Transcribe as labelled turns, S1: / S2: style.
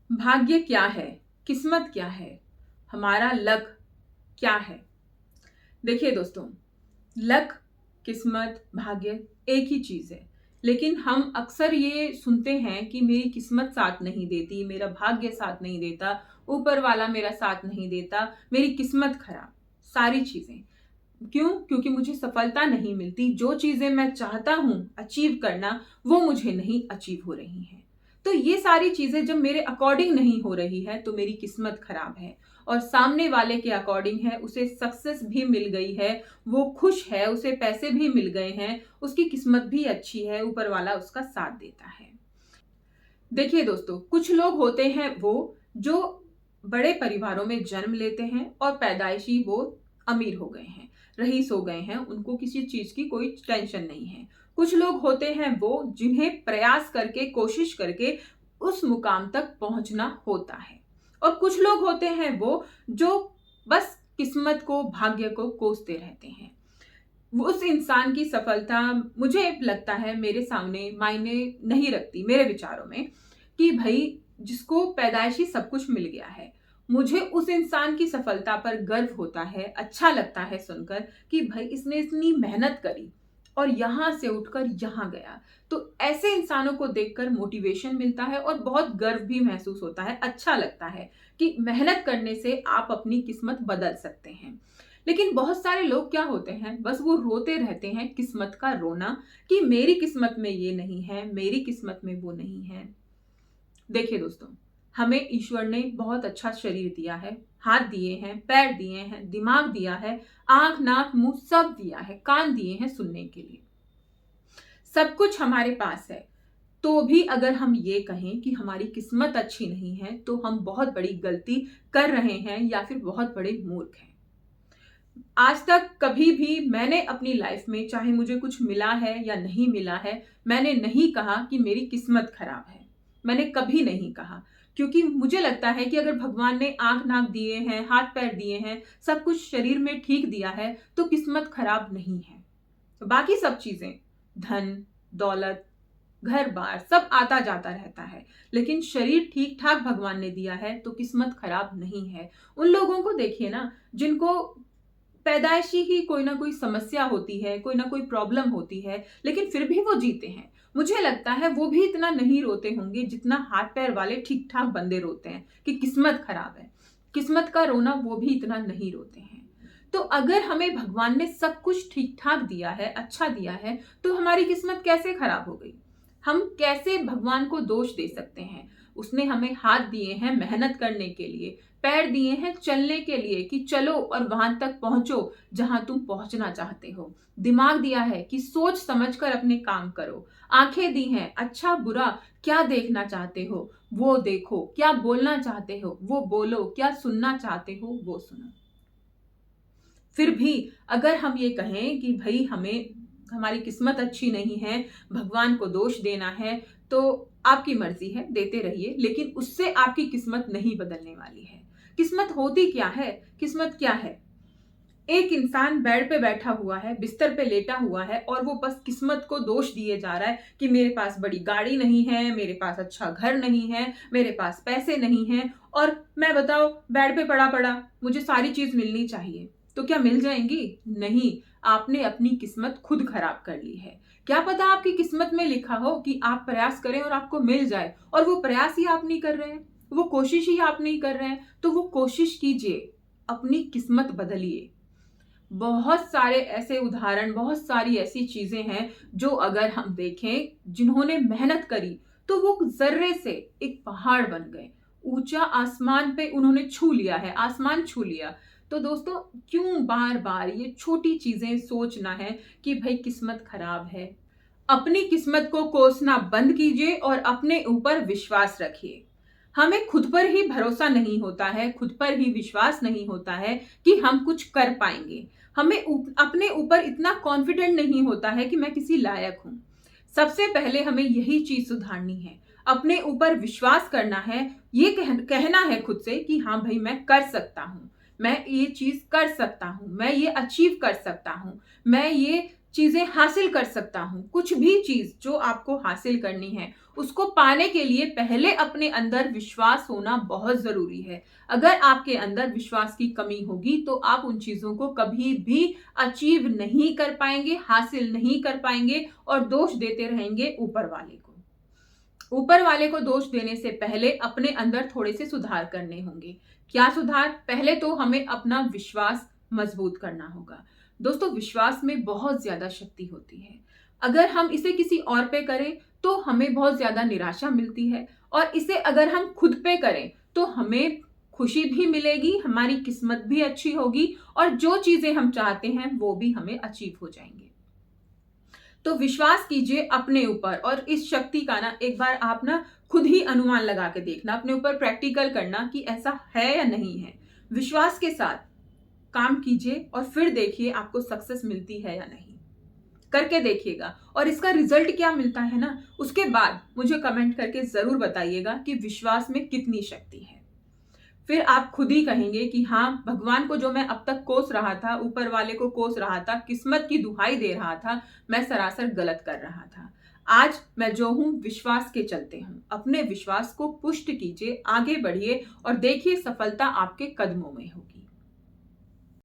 S1: भाग्य क्या है, किस्मत क्या है, हमारा लक क्या है। देखिए दोस्तों, लक, किस्मत, भाग्य एक ही चीज है। लेकिन हम अक्सर ये सुनते हैं कि मेरी किस्मत साथ नहीं देती, मेरा भाग्य साथ नहीं देता, ऊपर वाला मेरा साथ नहीं देता, मेरी किस्मत खराब। सारी चीजें क्यों? क्योंकि मुझे सफलता नहीं मिलती, जो चीजें मैं चाहता हूं अचीव करना वो मुझे नहीं अचीव हो रही हैं। तो ये सारी चीजें जब मेरे अकॉर्डिंग नहीं हो रही है तो मेरी किस्मत खराब है। और सामने वाले के अकॉर्डिंग है, उसे सक्सेस भी मिल गई है, वो खुश है, उसे पैसे भी मिल गए हैं, उसकी किस्मत भी अच्छी है, ऊपर वाला उसका साथ देता है। देखिए दोस्तों, कुछ लोग होते हैं वो जो बड़े परिवारों में जन्म लेते हैं और पैदाइशी वो अमीर हो गए हैं, रईस हो गए हैं, उनको किसी चीज की कोई टेंशन नहीं है। कुछ लोग होते हैं वो जिन्हें प्रयास करके, कोशिश करके उस मुकाम तक पहुंचना होता है। और कुछ लोग होते हैं वो जो बस किस्मत को, भाग्य को कोसते रहते हैं। उस इंसान की सफलता, मुझे लगता है, मेरे सामने मायने नहीं रखती मेरे विचारों में, कि भाई जिसको पैदाइशी सब कुछ मिल गया है, मुझे उस इंसान की सफलता पर गर्व होता है, अच्छा लगता है सुनकर कि भाई इसने इतनी मेहनत करी और यहां से उठकर यहां गया। तो ऐसे इंसानों को देखकर मोटिवेशन मिलता है और बहुत गर्व भी महसूस होता है, अच्छा लगता है कि मेहनत करने से आप अपनी किस्मत बदल सकते हैं। लेकिन बहुत सारे लोग क्या होते हैं, बस वो रोते रहते हैं, किस्मत का रोना, कि मेरी किस्मत में ये नहीं है, मेरी किस्मत में वो नहीं है। देखिए दोस्तों, हमें ईश्वर ने बहुत अच्छा शरीर दिया है, हाथ दिए हैं, पैर दिए हैं, दिमाग दिया है, आंख, नाक, मुंह सब दिया है, कान दिए हैं सुनने के लिए, सब कुछ हमारे पास है। तो भी अगर हम ये कहें कि हमारी किस्मत अच्छी नहीं है तो हम बहुत बड़ी गलती कर रहे हैं या फिर बहुत बड़े मूर्ख हैं। आज तक कभी भी मैंने अपनी लाइफ में, चाहे मुझे कुछ मिला है या नहीं मिला है, मैंने नहीं कहा कि मेरी किस्मत खराब है। मैंने कभी नहीं कहा, क्योंकि मुझे लगता है कि अगर भगवान ने आंख नाक दिए हैं, हाथ पैर दिए हैं, सब कुछ शरीर में ठीक दिया है, तो किस्मत खराब नहीं है। बाकी सब चीजें, धन, दौलत, घर बार सब आता जाता रहता है, लेकिन शरीर ठीक ठाक भगवान ने दिया है तो किस्मत खराब नहीं है। उन लोगों को देखिए ना, जिनको पैदाइशी ही कोई ना कोई समस्या होती है, कोई ना कोई प्रॉब्लम होती है, लेकिन फिर भी वो जीते हैं। मुझे लगता है वो भी इतना नहीं रोते होंगे जितना हाथ पैर वाले ठीक ठाक बंदे रोते हैं कि किस्मत खराब है। किस्मत का रोना वो भी इतना नहीं रोते हैं। तो अगर हमें भगवान ने सब कुछ ठीक ठाक दिया है, अच्छा दिया है, तो हमारी किस्मत कैसे खराब हो गई? हम कैसे भगवान को दोष दे सकते हैं? उसने हमें हाथ दिए हैं मेहनत करने के लिए, पैर दिए हैं चलने के लिए कि चलो और वहां तक पहुंचो जहां तुम पहुंचना चाहते हो, दिमाग दिया है कि सोच समझकर अपने काम करो, आंखें दी हैं अच्छा बुरा क्या देखना चाहते हो वो देखो, क्या बोलना चाहते हो वो बोलो, क्या सुनना चाहते हो वो सुनो। फिर भी अगर हम ये कहें कि भाई हमें, हमारी किस्मत अच्छी नहीं है, भगवान को दोष देना है, तो आपकी मर्जी है, देते रहिए, लेकिन उससे आपकी किस्मत नहीं बदलने वाली है। किस्मत होती क्या है? किस्मत क्या है? एक इंसान बेड पे बैठा हुआ है, बिस्तर पे लेटा हुआ है, और वो बस किस्मत को दोष दिए जा रहा है कि मेरे पास बड़ी गाड़ी नहीं है, मेरे पास अच्छा घर नहीं है, मेरे पास पैसे नहीं है, और मैं बताओ बेड पे पड़ा पड़ा मुझे सारी चीज मिलनी चाहिए, तो क्या मिल जाएंगी? नहीं। आपने अपनी किस्मत खुद खराब कर ली है। क्या पता आपकी किस्मत में लिखा हो कि आप प्रयास करें और आपको मिल जाए, और वो प्रयास ही आप नहीं कर रहे हैं, वो कोशिश ही आप नहीं कर रहे हैं। तो वो कोशिश कीजिए, अपनी किस्मत बदलिए। बहुत सारे ऐसे उदाहरण, बहुत सारी ऐसी चीजें हैं जो अगर हम देखें, जिन्होंने मेहनत करी तो वो जर्रे से एक पहाड़ बन गए, ऊंचा आसमान पे उन्होंने छू लिया है, आसमान छू लिया। तो दोस्तों, क्यों बार बार ये छोटी चीजें सोचना है कि भाई किस्मत खराब है? अपनी किस्मत को कोसना बंद कीजिए और अपने ऊपर विश्वास रखिए। हमें खुद पर ही भरोसा नहीं होता है, खुद पर ही विश्वास नहीं होता है कि हम कुछ कर पाएंगे। हमें अपने ऊपर इतना कॉन्फिडेंट नहीं होता है कि मैं किसी लायक हूं। सबसे पहले हमें यही चीज सुधारनी है, अपने ऊपर विश्वास करना है, ये कहना है खुद से कि हाँ भाई मैं कर सकता हूं, मैं ये चीज कर सकता हूं, मैं ये अचीव कर सकता हूं, मैं ये चीजें हासिल कर सकता हूं। कुछ भी चीज जो आपको हासिल करनी है, उसको पाने के लिए पहले अपने अंदर विश्वास होना बहुत जरूरी है। अगर आपके अंदर विश्वास की कमी होगी तो आप उन चीजों को कभी भी अचीव नहीं कर पाएंगे, हासिल नहीं कर पाएंगे और दोष देते रहेंगे ऊपर वाले को। ऊपर वाले को दोष देने से पहले अपने अंदर थोड़े से सुधार करने होंगे। क्या सुधार? पहले तो हमें अपना विश्वास मजबूत करना होगा। दोस्तों, विश्वास में बहुत ज्यादा शक्ति होती है। अगर हम इसे किसी और पे करें तो हमें बहुत ज्यादा निराशा मिलती है, और इसे अगर हम खुद पे करें तो हमें खुशी भी मिलेगी, हमारी किस्मत भी अच्छी होगी, और जो चीजें हम चाहते हैं वो भी हमें अचीव हो जाएंगे। तो विश्वास कीजिए अपने ऊपर, और इस शक्ति का ना एक बार आप ना खुद ही अनुमान लगा के देखना, अपने ऊपर प्रैक्टिकल करना कि ऐसा है या नहीं है। विश्वास के साथ काम कीजिए और फिर देखिए आपको सक्सेस मिलती है या नहीं। करके देखिएगा, और इसका रिजल्ट क्या मिलता है ना, उसके बाद मुझे कमेंट करके जरूर बताइएगा कि विश्वास में कितनी शक्ति है। फिर आप खुद ही कहेंगे कि हाँ, भगवान को जो मैं अब तक कोस रहा था, ऊपर वाले को कोस रहा था, किस्मत की दुहाई दे रहा था, मैं सरासर गलत कर रहा था। आज मैं जो हूं विश्वास के चलते हूं। अपने विश्वास को पुष्ट कीजिए, आगे बढ़िए और देखिए सफलता आपके कदमों में होगी।